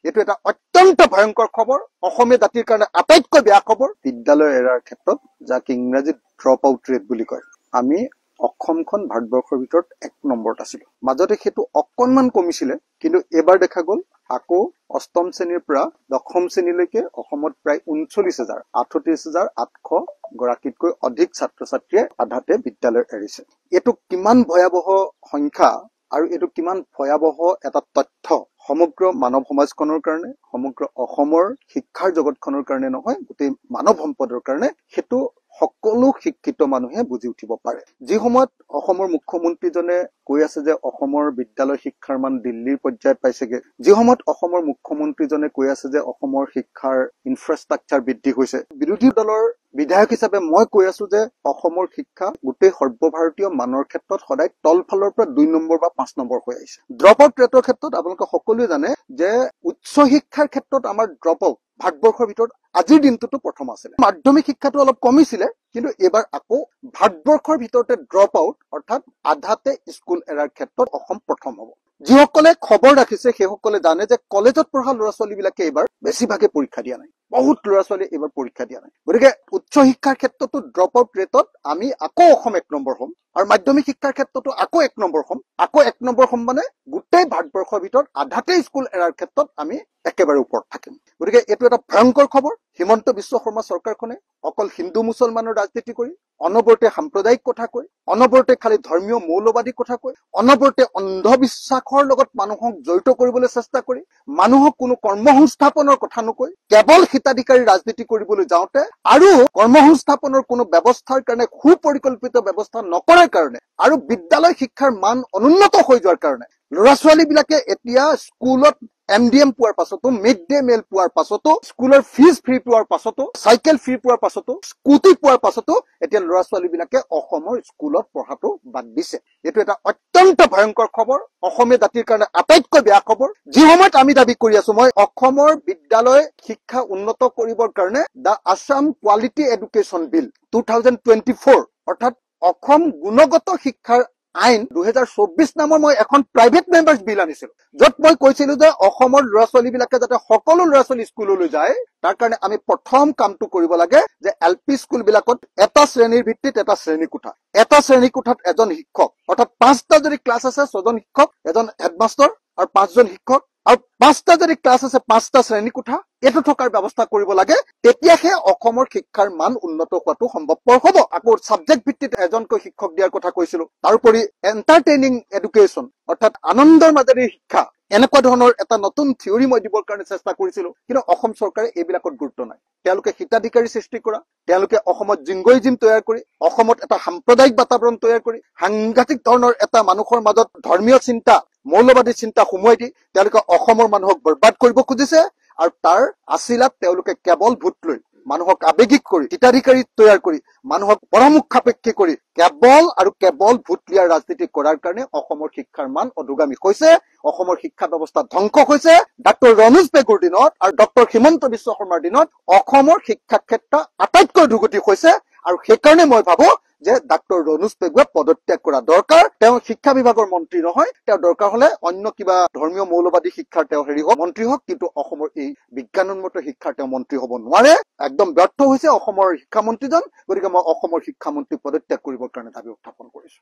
এইটো এটা অত্যন্ত ভয়ংকৰ খবৰ অসমীয়া জাতিৰ কাৰণে আটাইতকৈ বেয়া খবৰ বিদ্যালয় এৰাৰ ক্ষেত্ৰত যাক ইংৰাজীত ড্ৰপ আউট ৰেট বুলি কয় আমি অসমখন ভাৰতবৰ্ষৰ ভিতৰত 1 নম্বৰত আছিল মাজতে হেতু অকনমান কমিছিলে কিন্তু এবাৰ দেখা গল আকৌ অষ্টম শ্ৰেণীৰ পৰা দশম শ্ৰেণীলৈকে অসমত প্ৰায় ৩৯,০৩৮ গৰাকীতকৈ অধিক ছাত্ৰ ছাত্ৰীয়ে আধাতে বিদ্যালয় এৰিছে এটো কিমান ভয়াবহ সংখ্যা আৰু এটো কিমান ভয়াবহ এটা তথ্য সমগ্ৰ মানৱ সমাজখনৰ কাৰণে সমগ্ৰ অসমৰ শিক্ষাৰ জগতখনৰ কাৰণে নহয় গোটেই মানৱ সম্পদৰ কাৰণে হেতু সকলো শিক্ষিত মানুহে বুজি উঠিব পাৰে যি সময়ত অসমৰ মুখ্যমন্ত্ৰীজনে কৈ আছে যে অসমৰ বিদ্যালয় শিক্ষাৰ মান দিল্লীৰ পৰ্যায়ত পাইছেগে যি সময়ত অসমৰ মুখ্যমন্ত্ৰীজনে কৈ আছে যে অসমৰ শিক্ষাৰ ইনফ্ৰাষ্ট্ৰাকচাৰ বৃদ্ধি হৈছে বিৰোধী দলৰ বিধায়ক হিচাপে মই কৈ আছো যে অসমৰ শিক্ষা গোটেই সৰ্বভাৰতীয় মানৰ ক্ষেত্ৰত সদায় তলফালৰ পৰা 2 নম্বৰ বা 5 নম্বৰ হৈ আহিছে ড্ৰপ আউট ৰেটৰ ক্ষেত্ৰত আপোনালোকে সকলোৱে জানে যে উচ্চ শিক্ষাৰ ক্ষেত্ৰত আমাৰ ড্ৰপ আউট ভাৰতবৰ্ষৰ ভিতৰত আজিৰ দিনটোতো প্ৰথম আছিল মাধ্যমিক শিক্ষাটো অলপ কমিছিলে কিন্তু এবাৰ আকৌ ভাৰতবৰ্ষৰ ভিতৰতে ড্ৰপ আউট অৰ্থাৎ আধাতে স্কুল এৰাৰ ক্ষেত্ৰত অসম প্ৰথম হ'ব যিসকলে খবৰ ৰাখিছে সেইসকলে জানে যে কলেজত পঢ়া ল'ৰা ছোৱালীবিলাকে এবাৰ বেছিভাগে পৰীক্ষা দিয়া নাই বহুত ল'ৰা ছোৱালী এবাৰ পৰীক্ষা দিয়া নাই গতিকে উচ্চ শিক্ষাৰ ক্ষেত্ৰতো ড্ৰপ আউট ৰেটত আমি আকৌ অসম 1 নম্বৰ হ'ম আৰু মাধ্যমিক শিক্ষাৰ ক্ষেত্ৰতো আকৌ 1 নম্বৰ হ'ম আকৌ 1 নম্বৰ হ'ম মানে গোটেই ভাৰতবৰ্ষৰ ভিতৰত আধাতে স্কুল এৰাৰ ক্ষেত্ৰত আমি একেবাৰে ওপৰত থাকিম গতিকে এটো এটা ভয়ংকৰ খবৰ হিমন্ত বিশ্ব শৰ্মা চৰকাৰখনে অকল হিন্দু মুছলমানৰ ৰাজনীতি কৰি অনবৰতে সাম্প্ৰদায়িক কথা কয় অনবৰতে খালি ধৰ্মীয় মৌলবাদী কথা কয় অনবৰতে অন্ধবিশ্বাসৰ লগত মানুহক জড়িত কৰিবলৈ চেষ্টা কৰি মানুহক কোনো কৰ্মসংস্থাপনৰ কথা নকয় কেৱল হিতাধিকাৰী ৰাজনীতি কৰিবলৈ যাওঁতে আৰু কৰ্মসংস্থাপনৰ কোনো ব্যৱস্থাৰ কাৰণে সুপৰিকল্পিত ব্যৱস্থা নকৰাৰ কাৰণে আৰু বিদ্যালয় শিক্ষাৰ মান অনুন্নত হৈ যোৱাৰ কাৰণে ল'ৰা ছোৱালীবিলাকে এতিয়া স্কুলত MDM পোৱাৰ পাছতো মিড ডে মিল পোৱাৰ পাছতো স্কুলৰ ফিজ ফ্ৰী পোৱাৰ পাছতো সাইকেল ফ্ৰী পোৱাৰ পাছতো স্কুটি পোৱাৰ পাছতো এতিয়া ল'ৰা ছোৱালীবিলাকে অসমৰ স্কুলত পঢ়াটো বাদ দিছে এটো এটা অত্যন্ত ভয়ংকৰ খবৰ অসমীয়া জাতিৰ কাৰণে আটাইতকৈ বেয়া খবৰ যি সময়ত আমি দাবী কৰি আছো মই অসমৰ বিদ্যালয় শিক্ষা উন্নত কৰিবৰ কাৰণে দা আসাম কোৱালিটি এডুকেশ্যন বিল 2024 অৰ্থাৎ অসম গুণগত শিক্ষাৰ আইন 2024 নামৰ মই এখন প্ৰাইভেট মেম্বাৰ্স বিল আনিছিলো যত মই কৈছিলো যে অসমৰ ল'ৰা ছোৱালীবিলাকে যাতে সকলো ল'ৰা ছোৱালী স্কুললৈ যায় তাৰ কাৰণে আমি প্ৰথম কামটো কৰিব লাগে যে এলপি স্কুলবিলাকত এটা শ্ৰেণীৰ ভিত্তিত এটা শ্ৰেণী কোঠা এটা শ্ৰেণী কোঠাত এজন শিক্ষক অৰ্থাৎ 5টা যদি ক্লাছ আছে 6জন শিক্ষক এজন হেডমাস্টাৰ আৰু 5জন শিক্ষক আৰু 5টা যদি ক্লাছ আছে 5টা শ্ৰেণী কোঠা এটো থকাৰ ব্যৱস্থা কৰিব লাগে তেতিয়াহে অসমৰ শিক্ষাৰ মান উন্নত হোৱাটো সম্ভৱপৰ হ'ব আকৌ সাবজেক্ট ভিত্তিত এজনকৈ শিক্ষক দিয়াৰ কথা কৈছিলো তাৰোপৰি এন্টাৰটেইনিং এডুকেশ্যন অৰ্থাৎ আনন্দৰ মাজেৰে শিক্ষা এনেকুৱা ধৰণৰ এটা নতুন থিওৰি মই দিবৰ কাৰণে চেষ্টা কৰিছিলো কিন্তু অসম চৰকাৰে এইবিলাকত গুৰুত্ব নাই তেওঁলোকে হিতাধিকাৰী সৃষ্টি কৰা তেওঁলোকে অসমত জিংগইজিম তৈয়াৰ কৰি অসমত এটা সাম্প্ৰদায়িক বাতাবৰণ তৈয়াৰ কৰি সাংঘাতিক ধৰণৰ এটা মানুহৰ মাজত ধৰ্মীয় চিন্তা মৌলবাদী চিন্তা সুমুৱাই দি তেওঁলোকে অসমৰ মানুহক বৰবাদ কৰিব খুজিছে আৰু তাৰ আছিলাত তেওঁলোকে কেৱল ভোট লৈ মানুহক আবেগিক কৰি হিতাধিকাৰী তৈয়াৰ কৰি মানুহক পৰামুখ সাপেক্ষে কৰি কেৱল আৰু কেৱল ভোট লিয়াৰ ৰাজনীতি কৰাৰ কাৰণে অসমৰ শিক্ষাৰ মান অধোগামী হৈছে অসমৰ শিক্ষা ব্যৱস্থা ধ্বংস হৈছে ডক্টৰ ৰনোজ পেগুৰ দিনত আৰু ডক্টৰ হিমন্ত বিশ্ব শৰ্মাৰ দিনত অসমৰ শিক্ষা ক্ষেত্ৰ আটাইতকৈ দুৰ্গতি হৈছে আৰু সেইকাৰণে মই ভাবো যে ডক্টৰ ৰনোজ পেগুৱে পদত্যাগ কৰা দৰকাৰ তেওঁ শিক্ষা বিভাগৰ মন্ত্ৰী নহয় তেওঁ দৰকাৰ হলে অন্য কিবা ধৰ্মীয় মৌলবাদী শিক্ষাৰ তেওঁ মন্ত্ৰী হওক কিন্তু অসমৰ এই বিজ্ঞানোন্মত শিক্ষাৰ তেওঁ মন্ত্ৰী হ'ব নোৱাৰে একদম ব্যৰ্থ হৈছে অসমৰ শিক্ষামন্ত্ৰীজন গতিকে মই অসমৰ শিক্ষামন্ত্ৰী পদত্যাগ কৰিবৰ কাৰণে দাবী উত্থাপন কৰিছো